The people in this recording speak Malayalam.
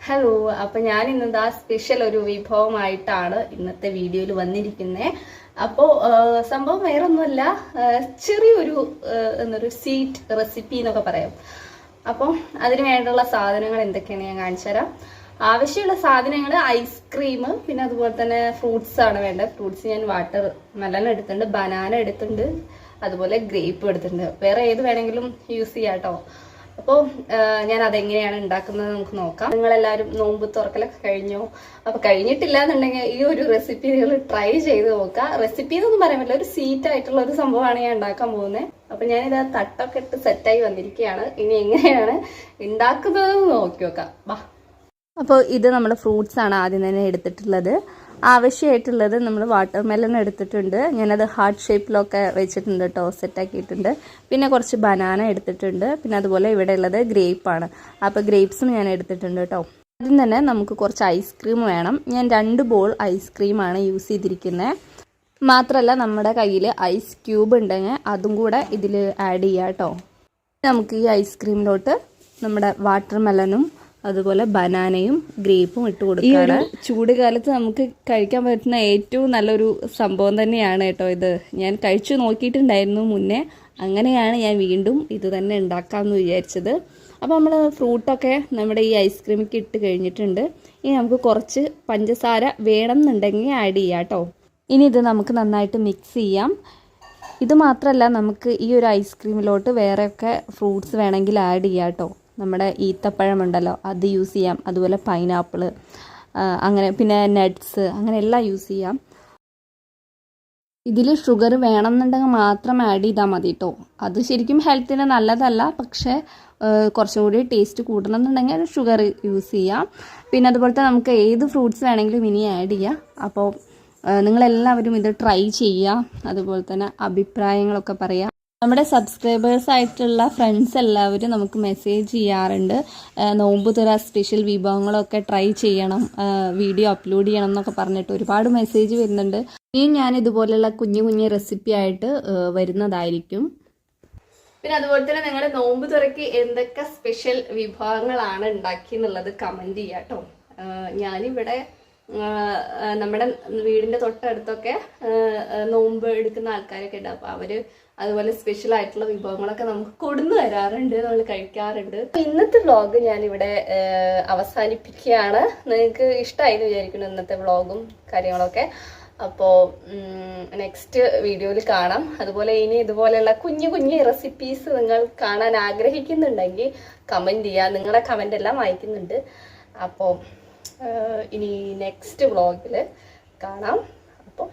ഹലോ, അപ്പോൾ ഞാൻ ഇന്നത്തെ സ്പെഷ്യൽ ഒരു വിഭവമായിട്ടാണ് ഇന്നത്തെ വീഡിയോയിൽ വന്നിരിക്കുന്നത്. അപ്പോൾ സംഭവം വേറൊന്നുമല്ല, ചെറിയൊരു എന്നൊരു സ്വീറ്റ് റെസിപ്പി എന്നൊക്കെ പറയാം. അപ്പം അതിന് വേണ്ടിയുള്ള സാധനങ്ങൾ എന്തൊക്കെയാണ് ഞാൻ കാണിച്ചു തരാം. ആവശ്യമുള്ള സാധനങ്ങൾ ഐസ്ക്രീം, പിന്നെ അതുപോലെ തന്നെ ഫ്രൂട്ട്സ് ആണ് വേണ്ടത്. ഫ്രൂട്ട്സ് ഞാൻ വാട്ടർ മെലൺ എടുത്തിട്ടുണ്ട്, ബനാന എടുത്തിട്ടുണ്ട്, അതുപോലെ ഗ്രേപ്പ് എടുത്തിട്ടുണ്ട്. വേറെ ഏത് വേണമെങ്കിലും യൂസ് ചെയ്യാം കേട്ടോ. അപ്പോൾ ഞാൻ അതെങ്ങനെയാണ് ഉണ്ടാക്കുന്നത് നമുക്ക് നോക്കാം. നിങ്ങളെല്ലാവരും നോമ്പ് തുറക്കലൊക്കെ കഴിഞ്ഞോ? അപ്പോൾ കഴിഞ്ഞിട്ടില്ല എന്നുണ്ടെങ്കിൽ ഈ ഒരു റെസിപ്പി നിങ്ങൾ ട്രൈ ചെയ്ത് നോക്കുക. റെസിപ്പി എന്നൊന്നും പറയാൻ പറ്റില്ല, ഒരു സ്വീറ്റ് ആയിട്ടുള്ള ഒരു സംഭവമാണ് ഞാൻ ഉണ്ടാക്കാൻ പോകുന്നത്. അപ്പോൾ ഞാനിത് തട്ടൊക്കെ ഇട്ട് സെറ്റായി വന്നിരിക്കുകയാണ്. ഇനി എങ്ങനെയാണ് ഉണ്ടാക്കുന്നത് നോക്കി നോക്കാം. വാ. അപ്പോൾ ഇത് നമ്മൾ ഫ്രൂട്ട്സ് ആണ് ആദ്യം തന്നെ എടുത്തിട്ടുള്ളത്. ആവശ്യമായിട്ടുള്ളത് നമ്മൾ വാട്ടർ മെലൺ എടുത്തിട്ടുണ്ട്. ഞാനത് ഹാർട്ട് ഷേപ്പിലൊക്കെ വെച്ചിട്ടുണ്ട് കേട്ടോ, സെറ്റാക്കിയിട്ടുണ്ട്. പിന്നെ കുറച്ച് ബനാന എടുത്തിട്ടുണ്ട്. പിന്നെ അതുപോലെ ഇവിടെ ഉള്ളത് ഗ്രേപ്പാണ്. അപ്പോൾ ഗ്രേപ്സും ഞാൻ എടുത്തിട്ടുണ്ട് കേട്ടോ. ആദ്യം തന്നെ നമുക്ക് കുറച്ച് ഐസ്ക്രീം വേണം. ഞാൻ 2 ബോൾ ഐസ്ക്രീമാണ് യൂസ് ചെയ്തിരിക്കുന്നത്. മാത്രമല്ല നമ്മുടെ കയ്യിൽ ഐസ് ക്യൂബ് ഉണ്ടെങ്കിൽ അതും കൂടെ ഇതിൽ ആഡ് ചെയ്യാം കേട്ടോ. നമുക്ക് ഈ ഐസ്ക്രീമിലോട്ട് നമ്മുടെ വാട്ടർ മെലനും അതുപോലെ ബനാനയും ഗ്രേപ്പും ഇട്ട് കൊടുക്കുകയാണ്. ചൂട് കാലത്ത് നമുക്ക് കഴിക്കാൻ പറ്റുന്ന ഏറ്റവും നല്ലൊരു സംഭവം തന്നെയാണ് കേട്ടോ ഇത്. ഞാൻ കഴിച്ചു നോക്കിയിട്ടുണ്ടായിരുന്നു മുന്നേ, അങ്ങനെയാണ് ഞാൻ വീണ്ടും ഇത് തന്നെ ഉണ്ടാക്കാമെന്ന് വിചാരിച്ചത്. അപ്പോൾ നമ്മൾ ഫ്രൂട്ടൊക്കെ നമ്മുടെ ഈ ഐസ്ക്രീമിക്ക് ഇട്ട് കഴിഞ്ഞിട്ടുണ്ട്. ഇനി നമുക്ക് കുറച്ച് പഞ്ചസാര വേണമെന്നുണ്ടെങ്കിൽ ആഡ് ചെയ്യാം കേട്ടോ. ഇനി ഇത് നമുക്ക് നന്നായിട്ട് മിക്സ് ചെയ്യാം. ഇത് മാത്രമല്ല, നമുക്ക് ഈ ഒരു ഐസ്ക്രീമിലോട്ട് വേറെയൊക്കെ ഫ്രൂട്ട്സ് വേണമെങ്കിൽ ആഡ് ചെയ്യാം കേട്ടോ. നമ്മുടെ ഈത്തപ്പഴം ഉണ്ടല്ലോ, അത് യൂസ് ചെയ്യാം. അതുപോലെ പൈനാപ്പിൾ, അങ്ങനെ പിന്നെ നട്ട്സ്, അങ്ങനെ എല്ലാം യൂസ് ചെയ്യാം. ഇതിൽ ഷുഗർ വേണമെന്നുണ്ടെങ്കിൽ മാത്രം ആഡ് ചെയ്താൽ മതി കേട്ടോ. അത് ശരിക്കും ഹെൽത്തിന് നല്ലതല്ല, പക്ഷേ കുറച്ചും കൂടി ടേസ്റ്റ് കൂട്ടണമെന്നുണ്ടെങ്കിൽ ഷുഗർ യൂസ് ചെയ്യാം. പിന്നെ അതുപോലത്തെ നമുക്ക് ഏത് ഫ്രൂട്ട്സ് വേണമെങ്കിലും ഇനി ആഡ് ചെയ്യാം. അപ്പോൾ നിങ്ങളെല്ലാവരും ഇത് ട്രൈ ചെയ്യുക. അതുപോലെ തന്നെ അഭിപ്രായങ്ങളൊക്കെ പറയാം. നമ്മുടെ സബ്സ്ക്രൈബേഴ്സ് ആയിട്ടുള്ള ഫ്രണ്ട്സ് എല്ലാവരും നമുക്ക് മെസ്സേജ് ചെയ്യാറുണ്ട്, നോമ്പ് തുറ സ്പെഷ്യൽ വിഭവങ്ങളൊക്കെ ട്രൈ ചെയ്യണം, വീഡിയോ അപ്ലോഡ് ചെയ്യണം എന്നൊക്കെ പറഞ്ഞിട്ട് ഒരുപാട് മെസ്സേജ് വരുന്നുണ്ട്. ഇനിയും ഞാൻ ഇതുപോലെയുള്ള കുഞ്ഞു റെസിപ്പി ആയിട്ട് വരുന്നതായിരിക്കും. പിന്നെ അതുപോലെ തന്നെ നിങ്ങളുടെ നോമ്പ് തുറയ്ക്ക് എന്തൊക്കെ സ്പെഷ്യൽ വിഭവങ്ങളാണ് ഉണ്ടാക്കി എന്നുള്ളത് കമൻറ്റ് ചെയ്യാം കേട്ടോ. ഞാനിവിടെ നമ്മുടെ വീടിൻ്റെ തൊട്ടടുത്തൊക്കെ നോമ്പ് എടുക്കുന്ന ആൾക്കാരൊക്കെ ഉണ്ട്. അപ്പോൾ അവർ അതുപോലെ സ്പെഷ്യൽ ആയിട്ടുള്ള വിഭവങ്ങളൊക്കെ നമുക്ക് കൊടുന്നു തരാറുണ്ട്, നമ്മൾ കഴിക്കാറുണ്ട്. അപ്പോൾ ഇന്നത്തെ വ്ളോഗ് ഞാനിവിടെ അവസാനിപ്പിക്കുകയാണ്. നിങ്ങൾക്ക് ഇഷ്ടമായി എന്ന് വിചാരിക്കുന്നു ഇന്നത്തെ വ്ളോഗും കാര്യങ്ങളൊക്കെ. അപ്പോൾ നെക്സ്റ്റ് വീഡിയോയിൽ കാണാം. അതുപോലെ ഇനി ഇതുപോലെയുള്ള കുഞ്ഞു റെസിപ്പീസ് നിങ്ങൾ കാണാൻ ആഗ്രഹിക്കുന്നുണ്ടെങ്കിൽ കമൻറ്റ് ചെയ്യുക. നിങ്ങളുടെ കമൻ്റ് എല്ലാം വായിക്കുന്നുണ്ട്. അപ്പോൾ ഇനി നെക്സ്റ്റ് വ്ളോഗിൽ കാണാം. അപ്പോൾ